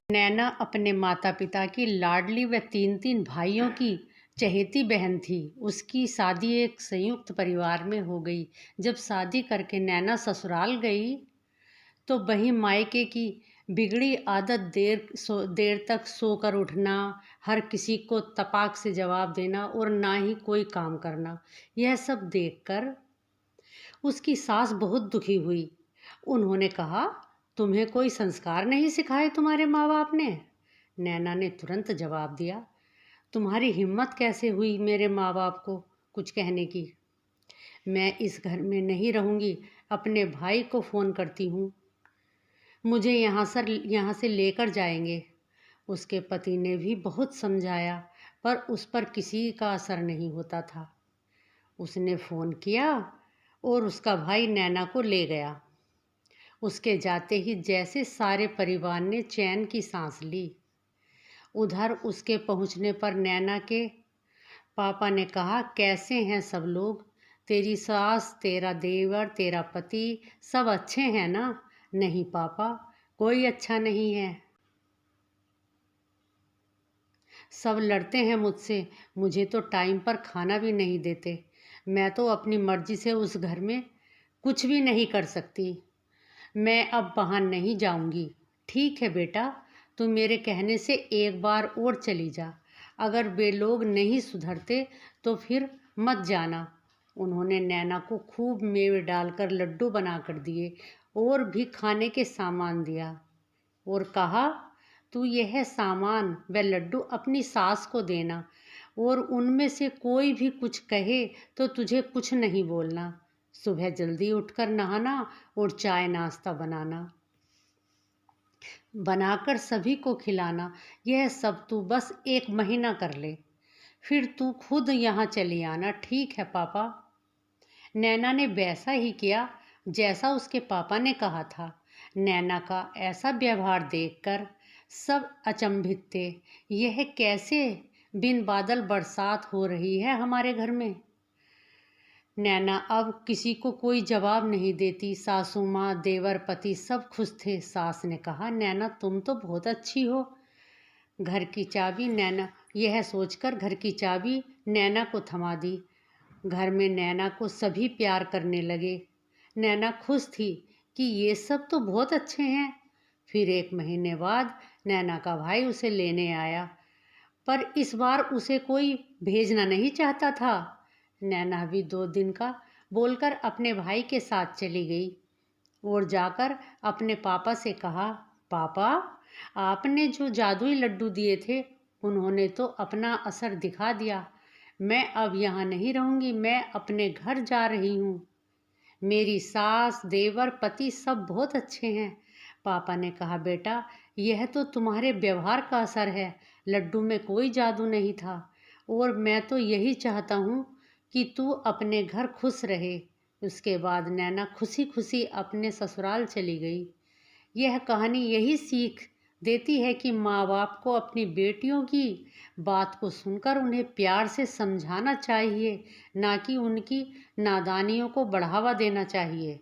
नैना अपने माता पिता की लाडली व तीन तीन भाइयों की चहेती बहन थी। उसकी शादी एक संयुक्त परिवार में हो गई। जब शादी करके नैना ससुराल गई तो वहीं मायके की बिगड़ी आदत देर तक सोकर उठना, हर किसी को तपाक से जवाब देना और ना ही कोई काम करना, यह सब देखकर उसकी सास बहुत दुखी हुई। उन्होंने कहा, तुम्हें कोई संस्कार नहीं सिखाए तुम्हारे माँ बाप ने? नैना ने तुरंत जवाब दिया, तुम्हारी हिम्मत कैसे हुई मेरे माँ बाप को कुछ कहने की? मैं इस घर में नहीं रहूंगी, अपने भाई को फ़ोन करती हूँ, मुझे यहाँ से लेकर जाएंगे। उसके पति ने भी बहुत समझाया पर उस पर किसी का असर नहीं होता था। उसने फ़ोन किया और उसका भाई नैना को ले गया। उसके जाते ही जैसे सारे परिवार ने चैन की सांस ली। उधर उसके पहुंचने पर नैना के पापा ने कहा, कैसे हैं सब लोग? तेरी सास, तेरा देवर, तेरा पति सब अच्छे हैं ना? नहीं पापा, कोई अच्छा नहीं है, सब लड़ते हैं मुझसे, मुझे तो टाइम पर खाना भी नहीं देते। मैं तो अपनी मर्जी से उस घर में कुछ भी नहीं कर सकती। मैं अब वहाँ नहीं जाऊंगी। ठीक है बेटा, तुम मेरे कहने से एक बार और चली जा। अगर वे लोग नहीं सुधरते तो फिर मत जाना। उन्होंने नैना को खूब मेवे डालकर लड्डू बना कर दिए और भी खाने के सामान दिया और कहा, तू यह सामान व लड्डू अपनी सास को देना और उनमें से कोई भी कुछ कहे तो तुझे कुछ नहीं बोलना। सुबह जल्दी उठकर नहाना और चाय नाश्ता बनाकर सभी को खिलाना। यह सब तू बस 1 महीना कर ले, फिर तू खुद यहाँ चली आना। ठीक है पापा? नैना ने वैसा ही किया जैसा उसके पापा ने कहा था। नैना का ऐसा व्यवहार देखकर सब अचंभित थे। यह कैसे बिन बादल बरसात हो रही है हमारे घर में? नैना अब किसी को कोई जवाब नहीं देती। सासू माँ, देवर, पति सब खुश थे। सास ने कहा, नैना तुम तो बहुत अच्छी हो। घर की चाबी नैना यह सोचकर घर की चाबी नैना को थमा दी। घर में नैना को सभी प्यार करने लगे। नैना खुश थी कि ये सब तो बहुत अच्छे हैं। फिर 1 महीने बाद नैना का भाई उसे लेने आया, पर इस बार उसे कोई भेजना नहीं चाहता था। नैना भी 2 दिन का बोलकर अपने भाई के साथ चली गई और जाकर अपने पापा से कहा, पापा, आपने जो जादुई लड्डू दिए थे उन्होंने तो अपना असर दिखा दिया। मैं अब यहाँ नहीं रहूँगी, मैं अपने घर जा रही हूँ। मेरी सास, देवर, पति सब बहुत अच्छे हैं। पापा ने कहा, बेटा यह तो तुम्हारे व्यवहार का असर है, लड्डू में कोई जादू नहीं था और मैं तो यही चाहता हूँ कि तू अपने घर खुश रहे। उसके बाद नैना खुशी खुशी अपने ससुराल चली गई। यह कहानी यही सीख देती है कि माँ बाप को अपनी बेटियों की बात को सुनकर उन्हें प्यार से समझाना चाहिए, ना कि उनकी नादानियों को बढ़ावा देना चाहिए।